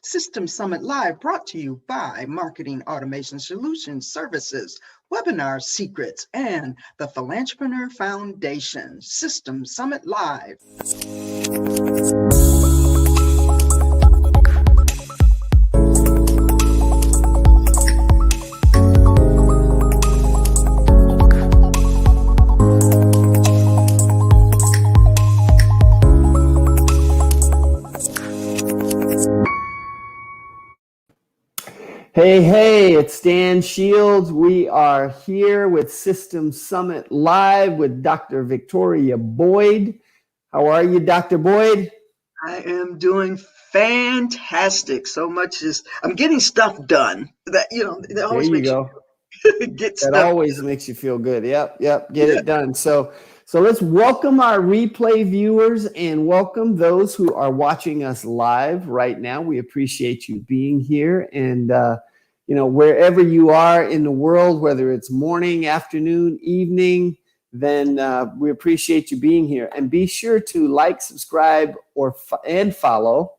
System Summit Live brought to you by Marketing Automation Solutions Services, Webinar Secrets, and the Philanthropreneur Foundation. System Summit Live. Hey, it's Dan Shields. We are here with System Summit Live with Dr. Victoria Boyd. How are you, Dr. Boyd? I am doing fantastic. So much is, I'm getting stuff done. That always there you makes go. you get That stuff always done. makes you feel good. Yep, get it done. So let's welcome our replay viewers and welcome those who are watching us live right now. We appreciate you being here, and wherever you are in the world, whether it's morning, afternoon, evening, then we appreciate you being here. And be sure to like, subscribe, and follow.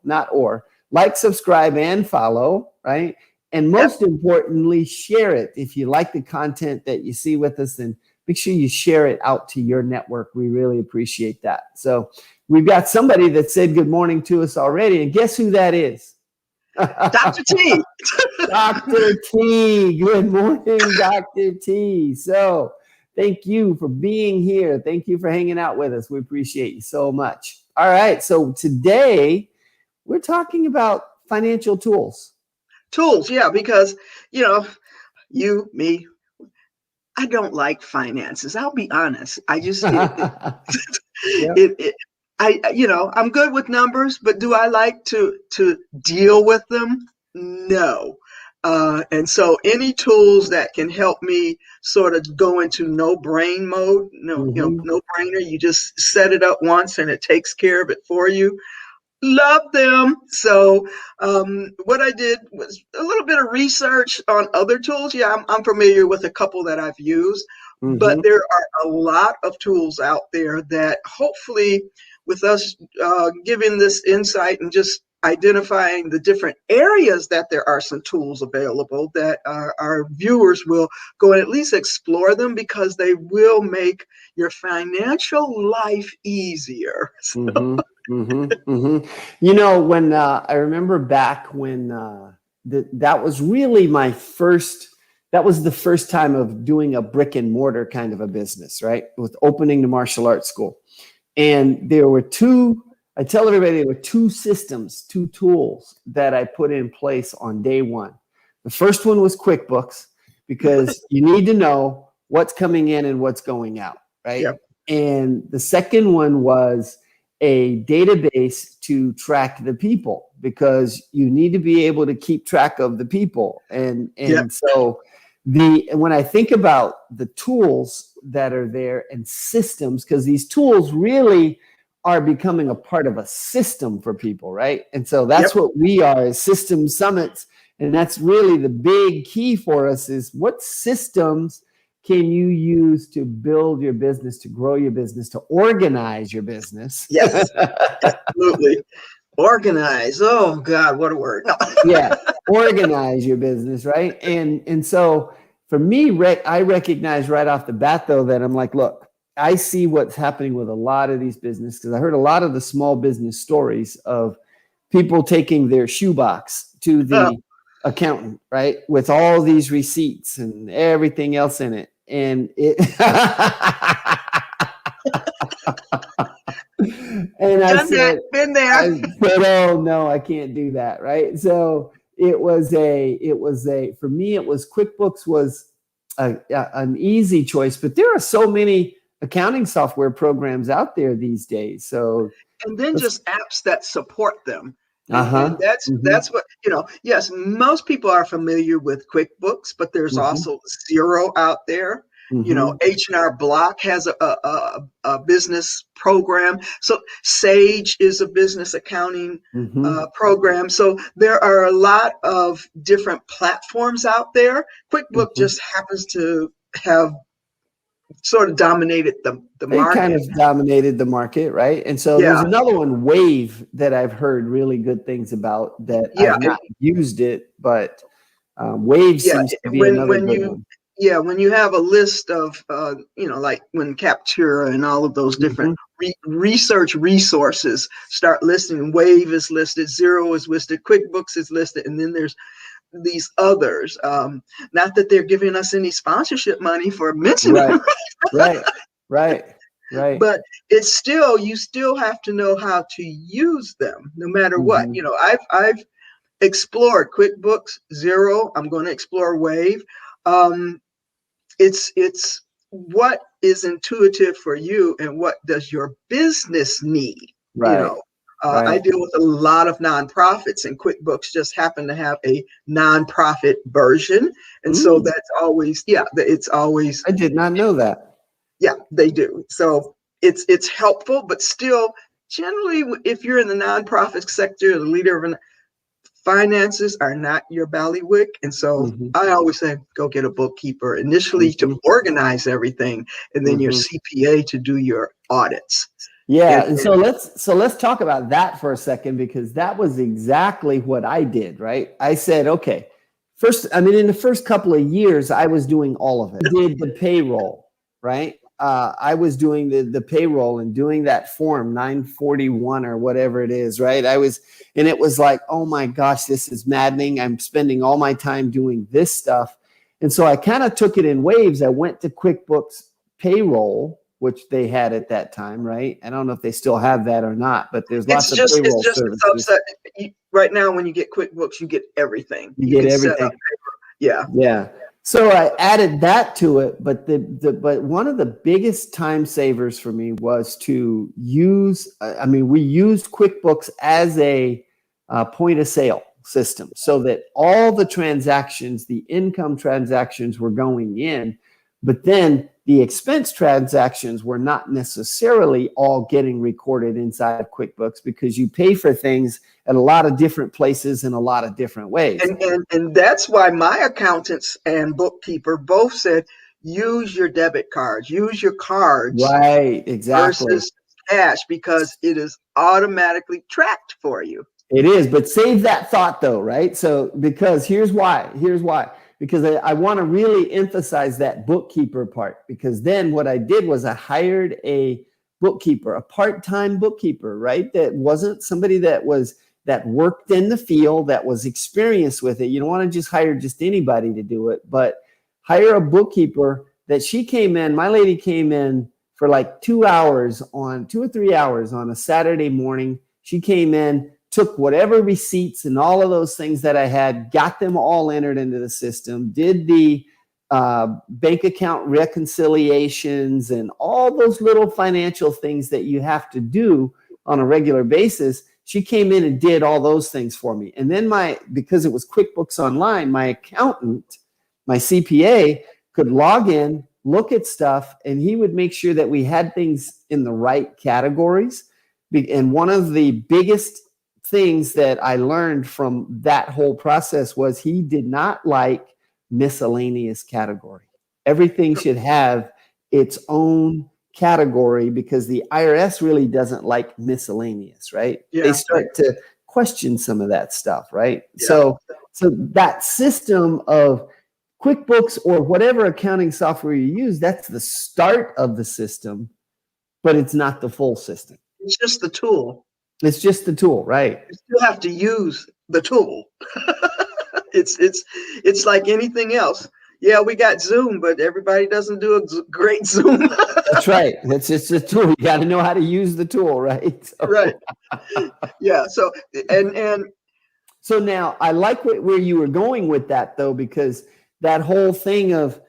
Like, subscribe, and follow, right? And most importantly, share it. If you like the content that you see with us, then make sure you share it out to your network. We really appreciate that. So we've got somebody that said good morning to us already. And guess who that is? Dr. T. Dr. T. Good morning, Dr. T. So thank you for being here. Thank you for hanging out with us. We appreciate you so much. All right. So today we're talking about financial tools. Tools, yeah, because, me, I don't like finances. I'll be honest. I just, I'm good with numbers, but do I like to deal with them? No. And so any tools that can help me sort of go into no brain mode, no brainer, you just set it up once and it takes care of it for you. Love them. So what I did was a little bit of research on other tools. Yeah, I'm familiar with a couple that I've used, but there are a lot of tools out there that hopefully with us giving this insight and just identifying the different areas that there are some tools available that our viewers will go and at least explore them because they will make your financial life easier. So. When I remember back when that was really that was the first time of doing a brick and mortar kind of a business, right? With opening the martial arts school. And I tell everybody there were two tools that I put in place on day one. The first one was QuickBooks because you need to know what's coming in and what's going out, right? Yep. And the second one was a database to track the people because you need to be able to keep track of the people. And so when I think about the tools that are there and systems, because these tools really are becoming a part of a system for people, right? And so that's what we are as System Summits. And that's really the big key for us is what systems can you use to build your business, to grow your business, to organize your business? Yes, absolutely. Organize. Oh, God, what a word. No. Yeah, organize your business, right? And so for me, I recognize right off the bat, though, that I'm like, look, I see what's happening with a lot of these businesses because I heard a lot of the small business stories of people taking their shoebox to the accountant, right, with all these receipts and everything else in it. And and I said, been there. I said, oh no, I can't do that, right? So it was for me, it was QuickBooks was an easy choice, but there are so many accounting software programs out there these days. So and then just apps that support them. And that's what, yes, most people are familiar with QuickBooks, but there's also Xero out there. H&R Block has a business program. So Sage is a business accounting program. So there are a lot of different platforms out there. QuickBooks just happens to have sort of dominated the They kind market. of dominated the market, right? And so there's Yeah, another one, Wave, that I've heard really good things about that yeah, I've not used it, but Wave yeah. seems to be When another when good you one. yeah, when you have a list of like when Captura and all of those different Mhm. research resources start listing, Wave is listed, Zero is listed, QuickBooks is listed, and then there's these others. Not that they're giving us any sponsorship money for mentioning Right, them, right, right, right. but it's still, you still have to know how to use them no matter what. Hmm. I've explored QuickBooks, Zero. I'm going to explore Wave. Um, it's what is intuitive for you and what does your business need. you Right, know I right. deal with a lot of nonprofits, and QuickBooks just happen to have a nonprofit version, and so Mm, that's always, yeah, it's always, I did not know that. yeah, they do. So it's helpful, but still, generally, if you're in the nonprofit sector, the leader of an, finances are not your ballywick. And so Hmm. I always say, go get a bookkeeper initially to Hmm. organize everything, and then your Hmm. CPA to do your audits. Yeah, And, and and so let's talk about that for a second because that was exactly what I did, right? I said, okay, first, I mean, in the first couple of years, I was doing all of it. Did the payroll, right? I was doing the payroll and doing that form 941 or whatever it is, right? And it was like, oh my gosh, this is maddening. I'm spending all my time doing this stuff. And so I kind of took it in waves. I went to QuickBooks Payroll, which they had at that time, right? I don't know if they still have that or not, but there's lots of it's payroll just a services. subset. Right now, when you get QuickBooks, you get everything. You You get can set up. everything. Yeah. Yeah. So I added that to it, but but one of the biggest time savers for me was to use. I mean, we used QuickBooks as a point of sale system, so that all the transactions, the income transactions, were going in, but then the expense transactions were not necessarily all getting recorded inside of QuickBooks because you pay for things at a lot of different places in a lot of different ways. And that's why my accountants and bookkeeper both said, use your debit cards, use your cards Right, exactly. versus cash, because it is automatically tracked for you. It is, but save that thought though, right? So, because here's why. Here's why. Because I want to really emphasize that bookkeeper part. Because then what I did was I hired a bookkeeper, a part-time bookkeeper, right? That wasn't somebody that worked in the field, that was experienced with it. You don't want to just hire just anybody to do it, but hire a bookkeeper that she came in. My lady came in for like 2 hours on 2 or 3 hours on a Saturday morning. She came in, took whatever receipts and all of those things that I had, got them all entered into the system, did the bank account reconciliations and all those little financial things that you have to do on a regular basis. She came in and did all those things for me. And then because it was QuickBooks Online, my accountant, my CPA, could log in, look at stuff, and he would make sure that we had things in the right categories. And one of the biggest things that I learned from that whole process was he did not like miscellaneous category. Everything should have its own category because the IRS really doesn't like miscellaneous, right? They Yeah, start to question some of that stuff, right? yeah. So that system of QuickBooks or whatever accounting software you use, that's the start of the system, but it's not the full system. It's just the tool. It's just the tool, right? You still have to use the tool. It's like anything else. Yeah, we got Zoom, but everybody doesn't do a great Zoom. That's right. That's just a tool. You got to know how to use the tool, right? Right. Yeah. So and So now I like where you were going with that, though, because that whole thing of,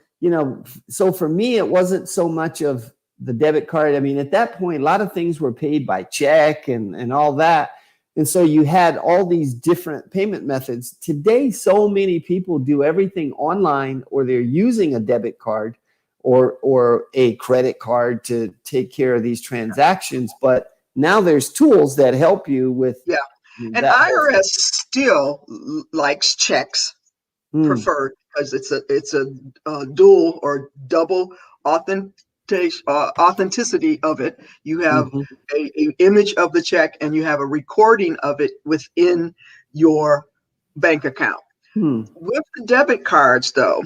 so for me, it wasn't so much of the debit card. I mean, at that point, a lot of things were paid by check and all that. And so you had all these different payment methods. Today, so many people do everything online, or they're using a debit card or a credit card to take care of these transactions. But now there's tools that help you with yeah, and that whole IRS thing. still likes checks Mm, preferred because it's a dual or double authenticity of it. You have Hmm. a image of the check, and you have a recording of it within your bank account. Hmm. With the debit cards, though,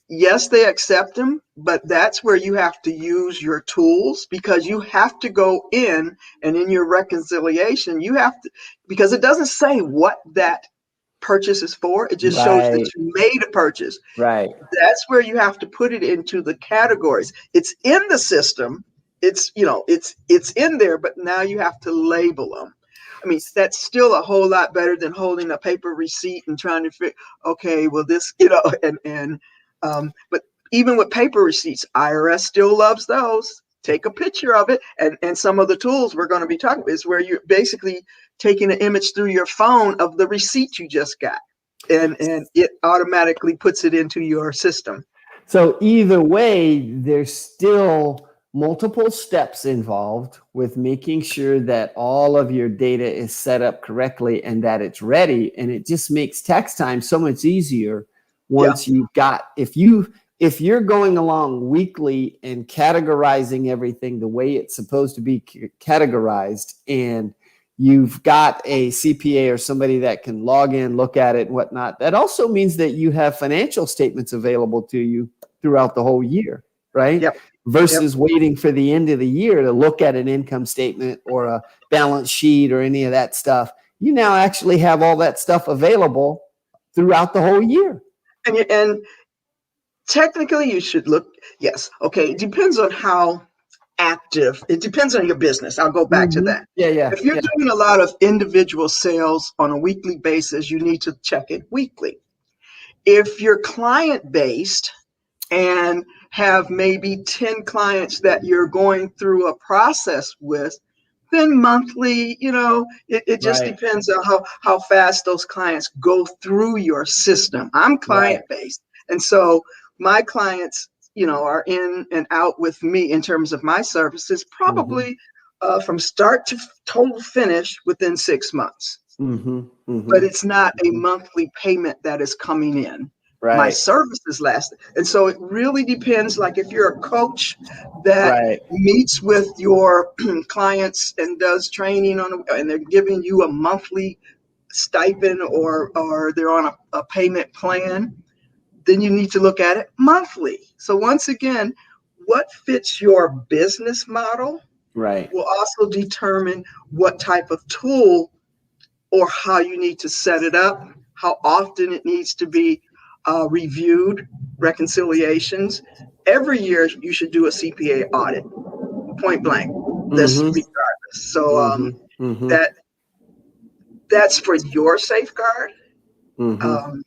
yes, they accept them, but that's where you have to use your tools, because you have to go in, and in your reconciliation, you have to, because it doesn't say what that purchase is for. It just shows that Right. you made a purchase. Right. That's where you have to put it into the categories. It's in the system. It's in there, but now you have to label them. I mean, that's still a whole lot better than holding a paper receipt and trying to figure, okay, well, this, but even with paper receipts, IRS still loves those. Take a picture of it, and some of the tools we're going to be talking about is where you're basically taking an image through your phone of the receipt you just got, and it automatically puts it into your system. So either way, there's still multiple steps involved with making sure that all of your data is set up correctly and that it's ready. And it just makes tax time so much easier Yeah. once you've got, if you're going along weekly and categorizing everything the way it's supposed to be categorized, and you've got a CPA or somebody that can log in, look at it and whatnot, that also means that you have financial statements available to you throughout the whole year, right? Yep. Yep. Versus waiting for the end of the year to look at an income statement or a balance sheet or any of that stuff. You now actually have all that stuff available throughout the whole year. And technically, you should look. Yes. Okay. It depends on how active. It depends on your business. I'll go back to Mm-hmm. that. Yeah, yeah, If you're yeah. doing a lot of individual sales on a weekly basis, you need to check it weekly. If you're client based and have maybe 10 clients that you're going through a process with, then monthly, it just Right, depends on how fast those clients go through your system. I'm right. client based. And so my clients, are in and out with me in terms of my services, Mm-hmm. probably from start to total finish within 6 months. Mm-hmm. But Mm-hmm. it's not a Mm-hmm. monthly payment that is coming in. My Right, services last. And so it really depends. Like if you're a coach that right. meets with your clients and does training and they're giving you a monthly stipend, or they're on a payment plan, then you need to look at it monthly. So once again, what fits your business model Right. will also determine what type of tool or how you need to set it up, how often it needs to be reviewed, reconciliations. Every year you should do a CPA audit, point blank, this Mm-hmm. regardless. So Mm-hmm. Mm-hmm. that that's for your safeguard. Mm-hmm. Um,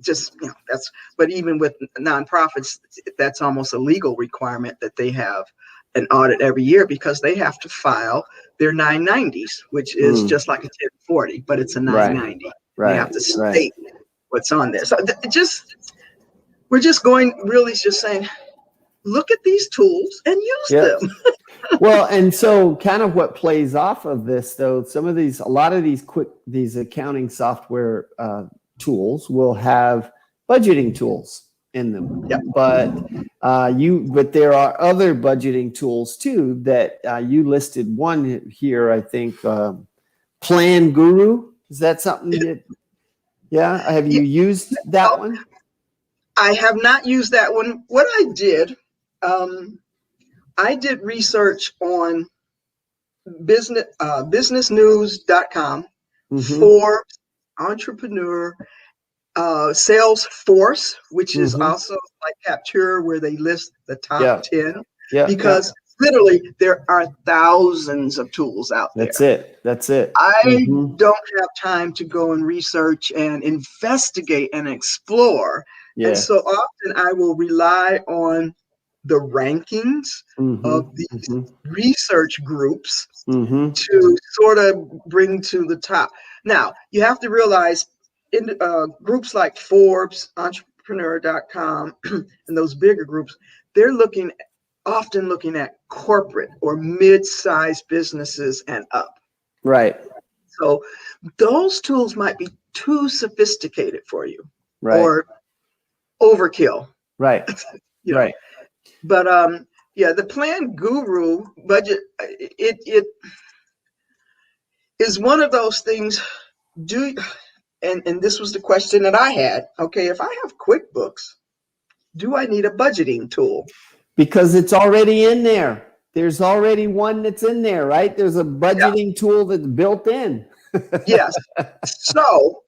that's, but even with nonprofits, that's almost a legal requirement that they have an audit every year, because they have to file their 990s, which is Mm. just like a 1040, but it's a Right. 990. They Right. have to Right. state what's on there. So we're just going, really just saying, look at these tools and use Yep. them. Well, and so kind of what plays off of this, though, a lot of these accounting software tools will have budgeting tools in them, Yep. but there are other budgeting tools too that you listed one here, I think, Plan Guru. Is that something that? Yeah, have Yeah, you used that one? I have not used that one. What um, I did research on businessnews.com, Mm-hmm. Forbes, Entrepreneur, Salesforce, which is Mm-hmm. also like Capture, where they list the top Yeah. 10, Yeah. Yeah. because literally there are thousands of tools out That's there. it. That's it. I Mm-hmm. don't have time to go and research and investigate and explore. And Yeah. so often I will rely on the rankings Mm-hmm. of these Mm-hmm. research groups Mm-hmm. to sort of bring to the top. Now, you have to realize in groups like Forbes, entrepreneur.com, and those bigger groups, they're often looking at corporate or mid-sized businesses and up. Right. So those tools might be too sophisticated for you, Right. or overkill, Right. you know. Right. But Yeah, the Plan Guru budget, it is one of those things. Do and this was the question that I had. Okay, if I have QuickBooks, do I need a budgeting tool? Because it's already in there. There's already one that's in there, right? There's a budgeting tool that's built in. Yes. So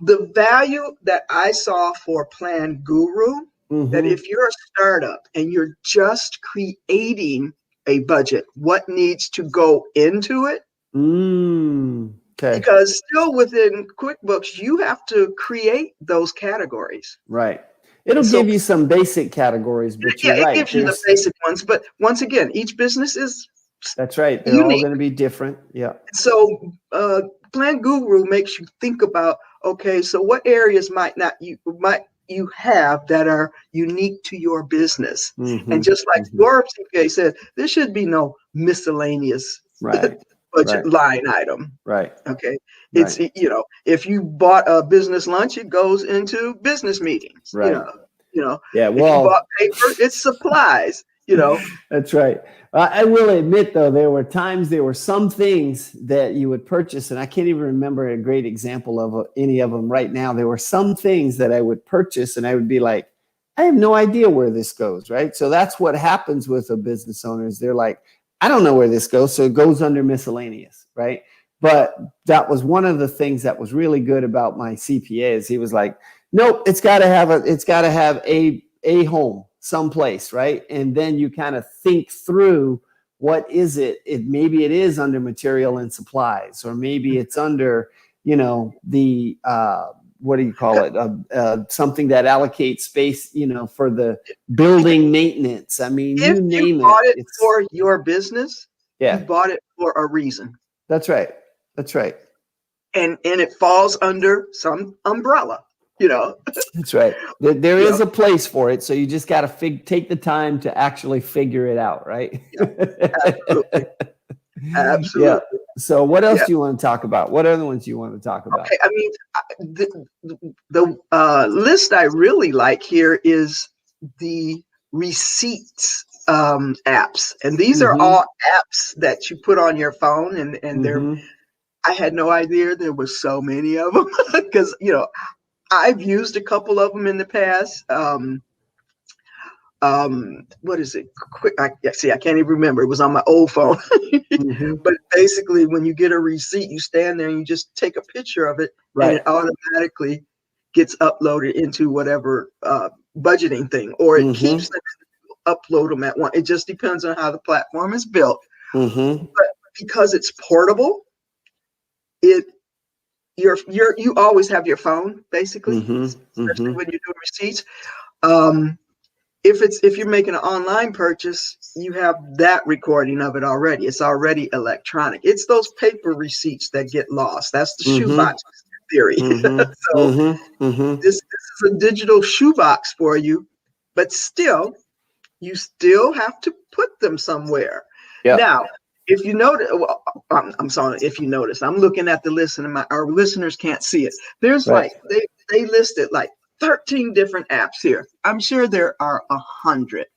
the value that I saw for Plan Guru, that Mm-hmm. if you're a startup and you're just creating a budget, what needs to go into it? Okay. Because still within QuickBooks, you have to create those categories. Right. It'll So give you some basic categories, but yeah, you're it right. gives you the basic ones. But once again, each business is That's right. They're all unique. going to be different. Yeah. So Plan Guru makes you think about, okay, so what areas might you have that are unique to your business? Mm-hmm. And just like Mm-hmm. your CPA said, there should be no miscellaneous Right. budget Right. line item. Right. Okay. Right. It's, if you bought a business lunch, it goes into business meetings. Right. Yeah. If you Well, bought paper, it's supplies. that's right. I will admit, though, there were some things that you would purchase, and I can't even remember a great example of any of them right now. There were some things that I would purchase, and I would be like, I have no idea where this goes, right? So that's what happens with a business owner is they're like, I don't know where this goes, so it goes under miscellaneous, right? But that was one of the things that was really good about my CPA is he was like, nope, it's got to have a home someplace, right? And then you kind of think through what is it? Maybe it is under material and supplies, or maybe it's under, the what do you call it? Something that allocates space, for the building maintenance. I mean, If you you name it. bought it for your business, you Yeah, bought it for a reason. that's right. That's right. And it falls under some umbrella. That's right. There You is know, a place for it, so you just got to take the time to actually figure it out, right? absolutely. Yeah. Absolutely. So, what else Yeah. do you want to talk about? What other ones do you want to talk about? Okay. I mean, the list I really like here is the receipts apps. And these are all apps that you put on your phone, and I had no idea there was so many of them because, I've used a couple of them in the past. What is it? I can't even remember. It was on my old phone. But basically, when you get a receipt, you stand there and you just take a picture of it, and Right. it automatically gets uploaded into whatever budgeting thing, or it keeps them, upload them at once. It just depends on how the platform is built. But because it's portable, you always have your phone, basically, especially when you're doing receipts. If you're making an online purchase, you have that recording of it already. It's already electronic. It's those paper receipts that get lost. That's the shoebox theory. So this is a digital shoebox for you, but still, you still have to put them somewhere. Yeah. Now, if you notice, well, I'm sorry, if you notice, I'm looking at the list and our listeners can't see it. There's Right. they listed like 13 different apps here. I'm sure there are 100,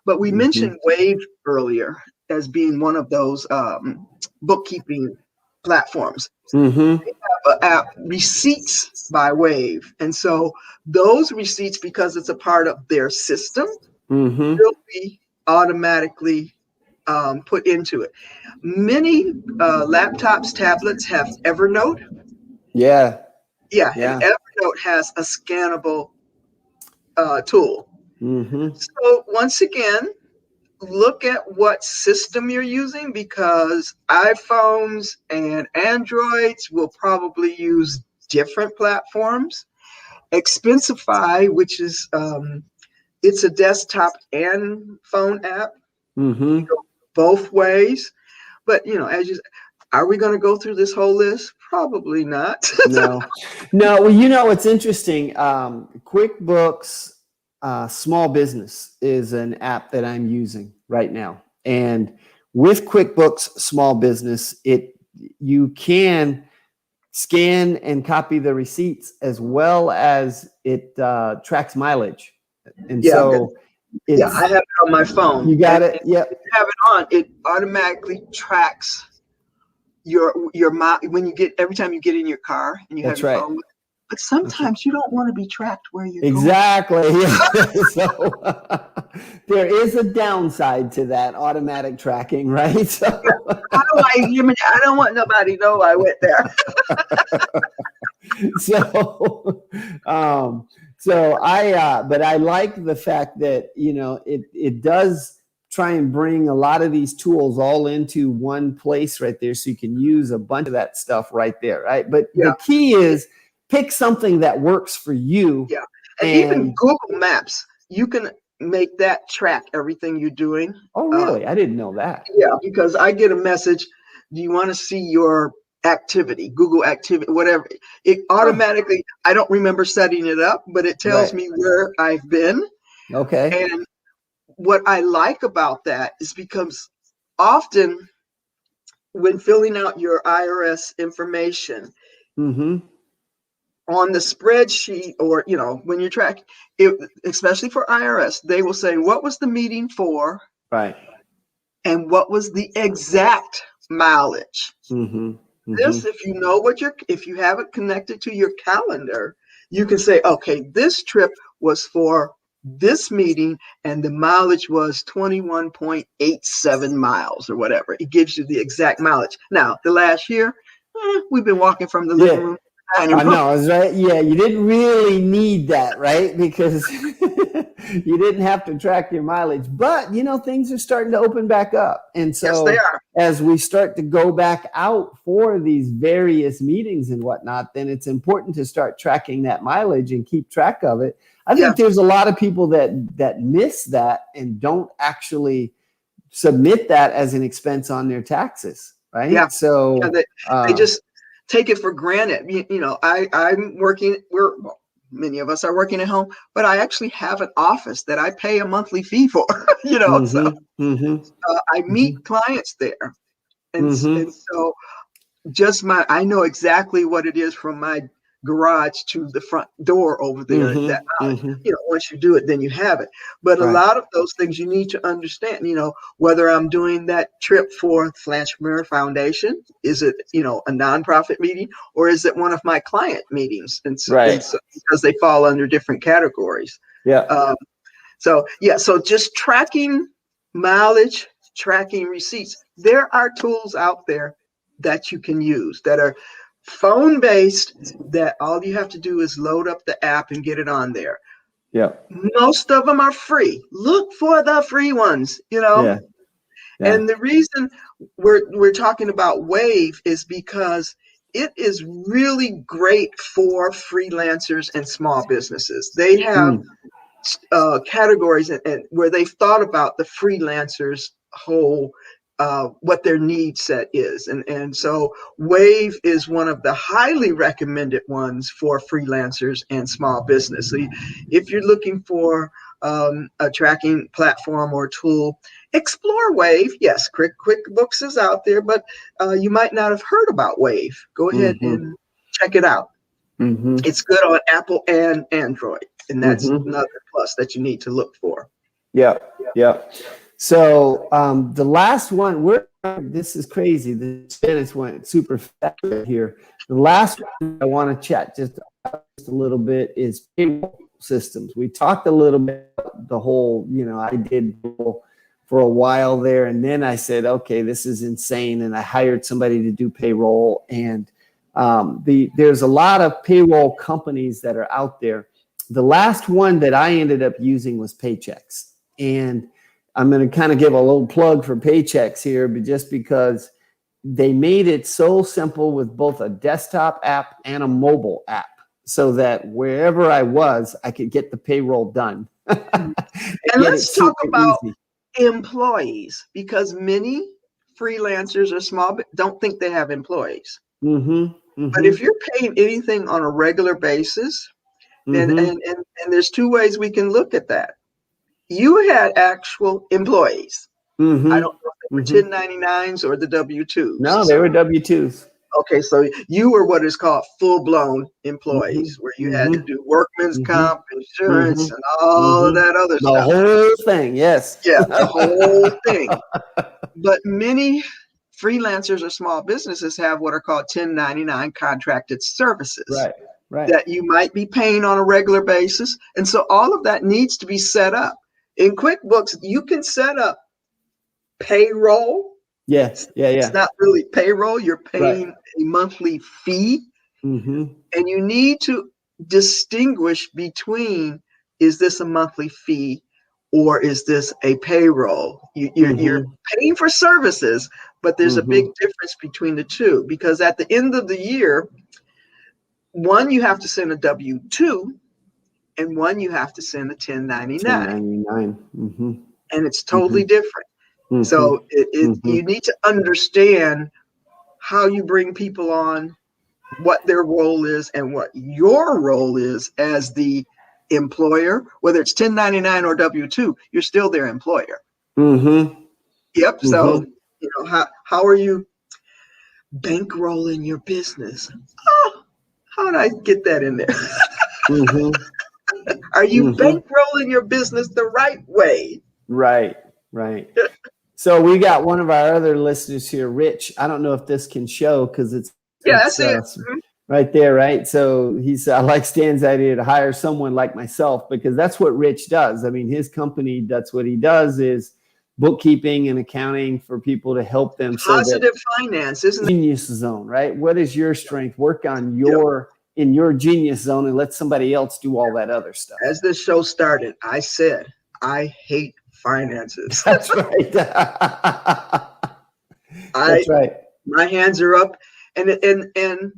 but we mentioned Wave earlier as being one of those bookkeeping platforms. They have an app, Receipts by Wave. And so those receipts, because it's a part of their system, will be automatically put into it. Many laptops, tablets have Evernote. Yeah. Yeah, Yeah. and Evernote has a scannable tool. Mm-hmm. So once again, look at what system you're using, because iPhones and Androids will probably use different platforms. Expensify, which is it's a desktop and phone app. Mm-hmm. Go both ways. But are we going to go through this whole list? Probably not. No. Well, it's interesting. QuickBooks Small Business is an app that I'm using right now. And with QuickBooks Small Business, you can scan and copy the receipts as well as it tracks mileage. And Yeah, so Yeah, It's I have it on my phone, you and got if it. Yep, you have it on, it automatically tracks your when you get every time you get in your car and you have that's your right. phone with. But That's right. sometimes you don't want to be tracked where you're going. Exactly. Yeah. So there is a downside to that automatic tracking, right? Yeah. So How do I don't want nobody to know I went there. so but I like the fact that it does try and bring a lot of these tools all into one place right there, so you can use a bunch of that stuff right there, right? But Yeah, the key is pick something that works for you. yeah. And even And Google Maps, you can make that track everything you're doing. oh, Uh, really? I didn't know that. yeah, because I get a message, do you want to see your activity, Google activity, whatever. It Huh. automatically, I don't remember setting it up, but it tells Right. me where I've been. Okay. And what I like about that is because often when filling out your IRS information Mm-hmm. on the spreadsheet, or when you're tracking it, especially for IRS, they will say what was the meeting for Right. and what was the exact mileage. Mm-hmm. Mm-hmm. This, if you have it connected to your calendar, you can say, okay, this trip was for this meeting and the mileage was 21.87 miles or whatever. It gives you the exact mileage. Now, the last year, we've been walking from the living Yeah. room to the dining I room. know, is right. Yeah, you didn't really need that, right? Because you didn't have to track your mileage. But things are starting to open back up, and Yes, they so are. as we start to go back out for these various meetings and whatnot, then it's important to start tracking that mileage and keep track of it. I Yeah, think there's a lot of people that miss that and don't actually submit that as an expense on their taxes, yeah, right? yeah. So, They just take it for granted. I'm working. Well, many of us are working at home, but I actually have an office that I pay a monthly fee for. So mm-hmm, mm-hmm, I mm-hmm, meet clients there, mm-hmm. and so I know exactly what it is from my garage to the front door over there. That Mm-hmm. Mm-hmm. once you do it, then you have it. But a Right. lot of those things you need to understand. Whether I'm doing that trip for Flanschmeyer Foundation, is it a nonprofit meeting, or is it one of my client meetings? And Right. so because they fall under different categories. Yeah. Um, so yeah, so just tracking mileage, tracking receipts. There are tools out there that you can use that are phone based, that all you have to do is load up the app and get it on there. Yeah. Most of them are free. Look for the free ones. Yeah. Yeah. And the reason we're talking about Wave is because it is really great for freelancers and small businesses. They have Mm. categories and where they've thought about the freelancers whole, what their need set is, and so Wave is one of the highly recommended ones for freelancers and small business. So if you're looking for a tracking platform or tool, explore Wave. Yes, QuickBooks is out there, but you might not have heard about Wave. Go ahead Mm-hmm. and check it out. Mm-hmm. It's good on Apple and Android, and that's Mm-hmm. another plus that you need to look for. Yeah. Yeah. So the last one, this is crazy. The minutes went super fast here. The last one I want to chat just a little bit is payroll systems. We talked a little bit about the whole, I did for a while there, and then I said, okay, this is insane, and I hired somebody to do payroll. And there's a lot of payroll companies that are out there. The last one that I ended up using was Paychex, and I'm going to kind of give a little plug for Paychex here, but just because they made it so simple with both a desktop app and a mobile app, so that wherever I was, I could get the payroll done and And get it let's talk super about easy. employees, because many freelancers or small don't think they have employees. Mm-hmm. But Mm-hmm. if you're paying anything on a regular basis, then Mm-hmm. and there's two ways we can look at that. You had actual employees. I don't know if Mm-hmm. they Mm-hmm. were 1099s or the W-2s. No, they So were W-2s. Okay, so you were what is called full-blown Mm-hmm. employees, where you had to Mm-hmm. do workman's Mm-hmm. comp, Mm-hmm. insurance, and all of Mm-hmm. that other The stuff. whole thing, yes. Yeah, the whole thing. But many freelancers or small businesses have what are called 1099 contracted services Right, right. that you might be paying on a regular basis. And so all of that needs to be set up. In QuickBooks, you can set up payroll. Yeah, yeah, It's yeah. not really payroll, you're Right. paying a monthly fee. Mm-hmm. And you need to distinguish between, is this a monthly fee or is this a payroll? You're Mm-hmm. paying for services, but there's a big Mm-hmm. difference between the two, because at the end of the year, one, you have to send a W-2, and one, you have to send a 1099, 1099. Mm-hmm. and it's Mm-hmm. totally different. Mm-hmm. So Mm-hmm. you need to understand how you bring people on, what their role is, and what your role is as the employer. Whether it's 1099 or W-2, you're still their employer. Mm-hmm. Yep. So, Mm-hmm. how are you bankrolling your business? Oh, how did I get that in there? Mm-hmm. Are you Mm-hmm. bankrolling your business the right way? Right, right. So we got one of our other listeners here, Rich. I don't know if this can show because Yeah, it's that's it. right there, right? So he's I like Stan's idea to hire someone like myself because that's what Rich does. I mean, his company, that's what he does is bookkeeping and accounting for people to help them so that Positive finance, isn't it? genius zone, right? What is your strength? Work on Yep. your in your genius zone and let somebody else do all that other stuff. As this show started, I said, I hate finances. That's right. I That's right. My hands are up. And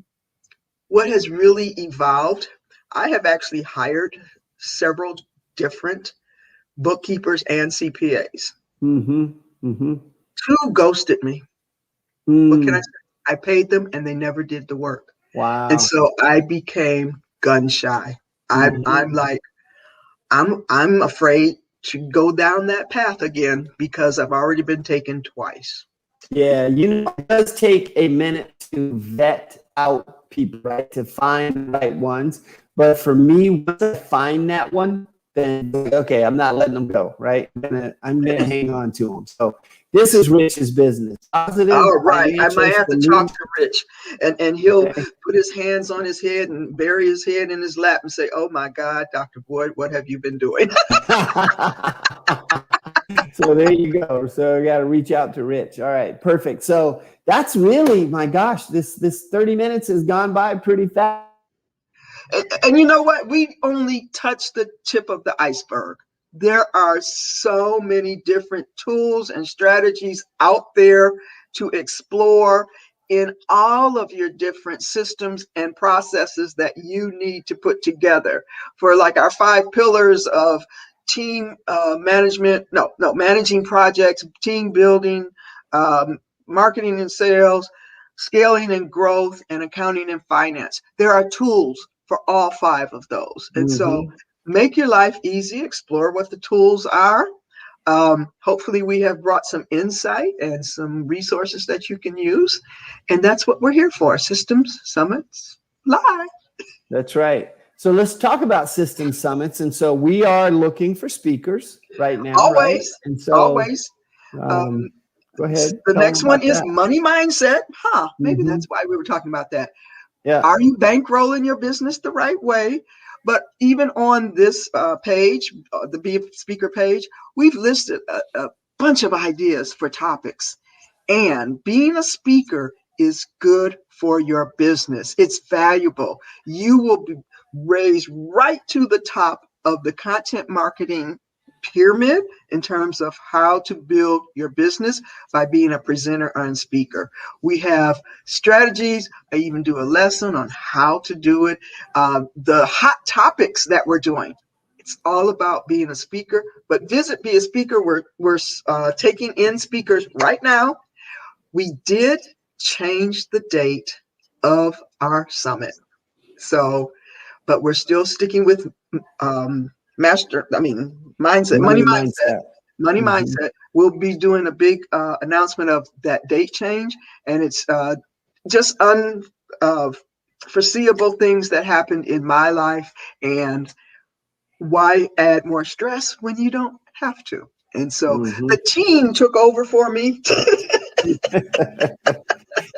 what has really evolved, I have actually hired several different bookkeepers and CPAs. Mm-hmm. Mm-hmm. Two ghosted me. What can I Mm. say? I paid them and they never did the work. And Wow. so I became gun shy. Mm-hmm. I'm like, I'm afraid to go down that path again because I've already been taken twice. Yeah, it does take a minute to vet out people, right? To find the right ones. But for me, once I find that one, then okay, I'm not letting them go, right? I'm gonna hang on to them. So this is Rich's business. Positive All right. I financial might have to talk solution. to Rich, and he'll Okay. put his hands on his head and bury his head in his lap and say, "Oh my God, Dr. Boyd, what have you been doing?" So there you go. So you got to reach out to Rich. All right, perfect. So that's really, my gosh, this 30 minutes has gone by pretty fast. And you know what? We only touched the tip of the iceberg. There are so many different tools and strategies out there to explore in all of your different systems and processes that you need to put together for, like, our 5 pillars of team management, no, managing projects, team building, um, marketing and sales, scaling and growth, and accounting and finance. There are tools for all 5 of those. And so Mm-hmm. make your life easy, explore what the tools are. Hopefully, we have brought some insight and some resources that you can use. And that's what we're here for, Systems Summits Live. That's right. So let's talk about system summits. And so we are looking for speakers right now, right? Always, And so always. Um, um, go ahead, the tell them next one about is that. money mindset. Maybe Mm-hmm. that's why we were talking about that. Yeah. Are you bankrolling your business the right way? But even on this page, the Be a Speaker page, we've listed a bunch of ideas for topics. And being a speaker is good for your business. It's valuable. You will be raised right to the top of the content marketing pyramid in terms of how to build your business by being a presenter and speaker. We have strategies. I even do a lesson on how to do it. The hot topics that we're doing. It's all about being a speaker. But visit Be a Speaker. We're taking in speakers right now. We did change the date of our summit. So, but we're still sticking with mindset, Money mindset. money Mm-hmm. mindset. We'll be doing a big announcement of that date change, and it's just unforeseeable things that happened in my life, and why add more stress when you don't have to? And so Mm-hmm. the team took over for me,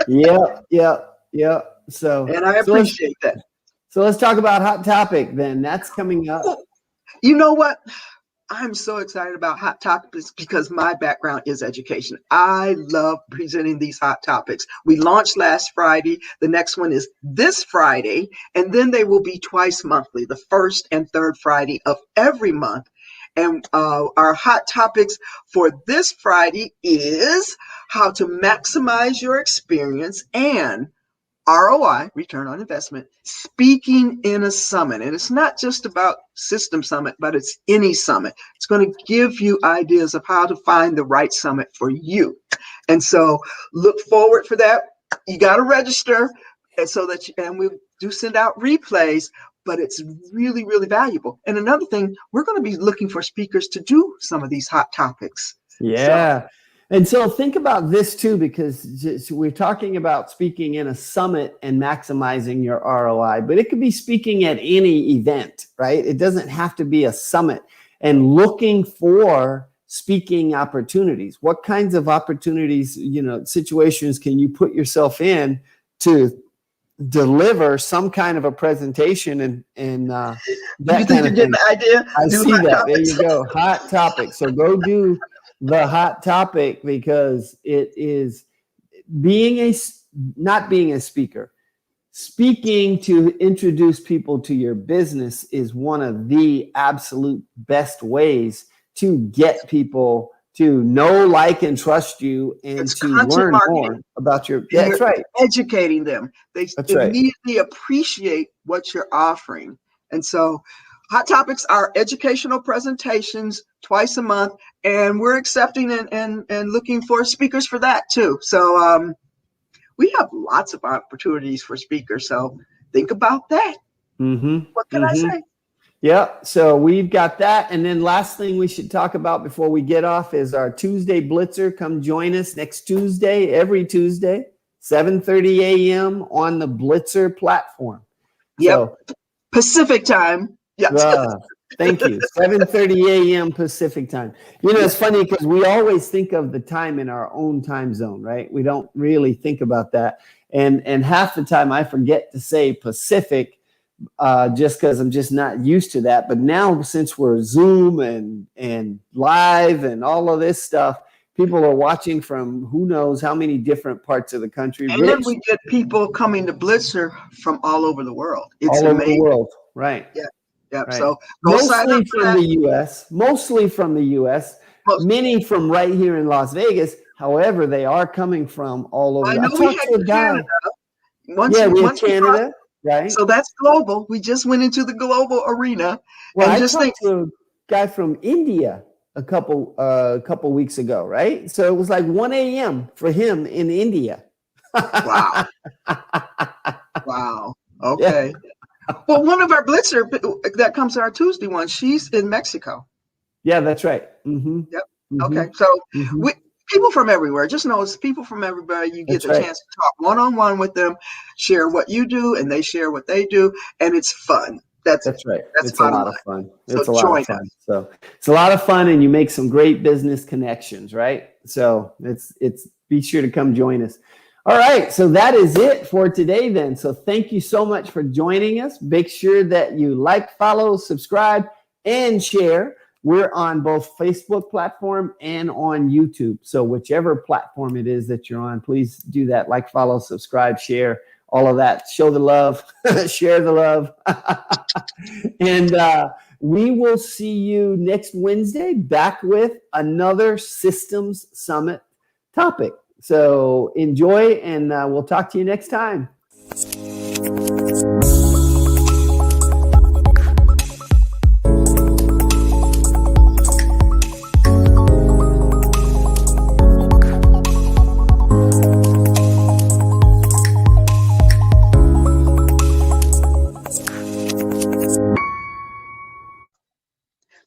Yep, yep, yep. So, and I so let's appreciate that. so let's talk about hot topic then. That's coming up. You know what? I'm so excited about hot topics because my background is education. I love presenting these hot topics. We launched last Friday. The next one is this Friday, and then they will be twice monthly, the first and third Friday of every month. And our hot topics for this Friday is how to maximize your experience and ROI, return on investment, speaking in a summit. And it's not just about system summit, but it's any summit. It's going to give you ideas of how to find the right summit for you. And so look forward for that. You got to register, and so that and we do send out replays, but it's really, really valuable. And another thing, we're going to be looking for speakers to do some of these hot topics. So Yeah. And so think about this too, because we're talking about speaking in a summit and maximizing your ROI, but it could be speaking at any event, right? It doesn't have to be a summit, and looking for speaking opportunities. What kinds of opportunities, situations can you put yourself in to deliver some kind of a presentation and you that think kind you're of getting thing? the idea? I Do see hot that. There topics. you go. Hot topic. So go do the hot topic, because it is being a not being a speaker. Speaking to introduce people to your business is one of the absolute best ways to get people to know, like, and trust you, and It's to content learn more marketing, about your. and That's you're right. educating them. They That's right. immediately appreciate what you're offering. And so hot topics are educational presentations twice a month, and we're accepting and looking for speakers for that too. So we have lots of opportunities for speakers, so think about that. Mm-hmm. What can I Mm-hmm. say? Yeah, so we've got that. And then last thing we should talk about before we get off is our Tuesday Blitzer. Come join us next Tuesday, every Tuesday, 7:30 a.m. on the Blitzer platform. Yep, So Pacific time. Yes. uh, thank you. 7:30 a.m. Pacific time. It's Yes. funny because we always think of the time in our own time zone, right? We don't really think about that. And half the time I forget to say Pacific, just because I'm just not used to that. But now, since we're Zoom and live and all of this stuff, people are watching from who knows how many different parts of the country. And Rich, we get people coming to Blitzer from all over the world. It's all over the amazing. world. Right. Yeah. Yeah. Right. So go sign up Mostly for from that. the US, mostly from the US, Most, many from right here in Las Vegas. However, they are coming from all over. I I know we talked had to a Canada. guy. Yeah, we have Once we cross, Canada, right? so that's global. We just went into the global arena, Well, and I just think, talked to a guy from India a couple weeks ago, right? So it was like 1 a.m. for him in India. wow, wow, Yeah, okay. Well, one of our Blitzer that comes to our Tuesday one, she's in Mexico. yeah, that's right. Mm-hmm. Yep. Mm-hmm. Okay. So Mm-hmm. we people from everywhere. Just know it's people from everywhere. You get That's the right. chance to talk one on one with them, share what you do, and they share what they do, and it's fun. That's it. That's right. That's It's a bottom lot line. of fun. So It's a lot join of fun. us. So it's a lot of fun, and you make some great business connections, right? So it's be sure to come join us. All right. So that is it for today then. So thank you so much for joining us. Make sure that you like, follow, subscribe, and share. We're on both Facebook platform and on YouTube. So whichever platform it is that you're on, please do that. Like, follow, subscribe, share, all of that. Show the love, share the love. And we will see you next Wednesday back with another Systems Summit topic. So enjoy, and we'll talk to you next time.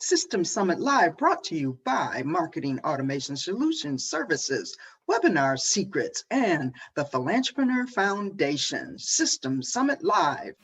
System Summit Live brought to you by Marketing Automation Solutions Services, Webinar Secrets, and the Philanthropreneur Foundation. System Summit Live.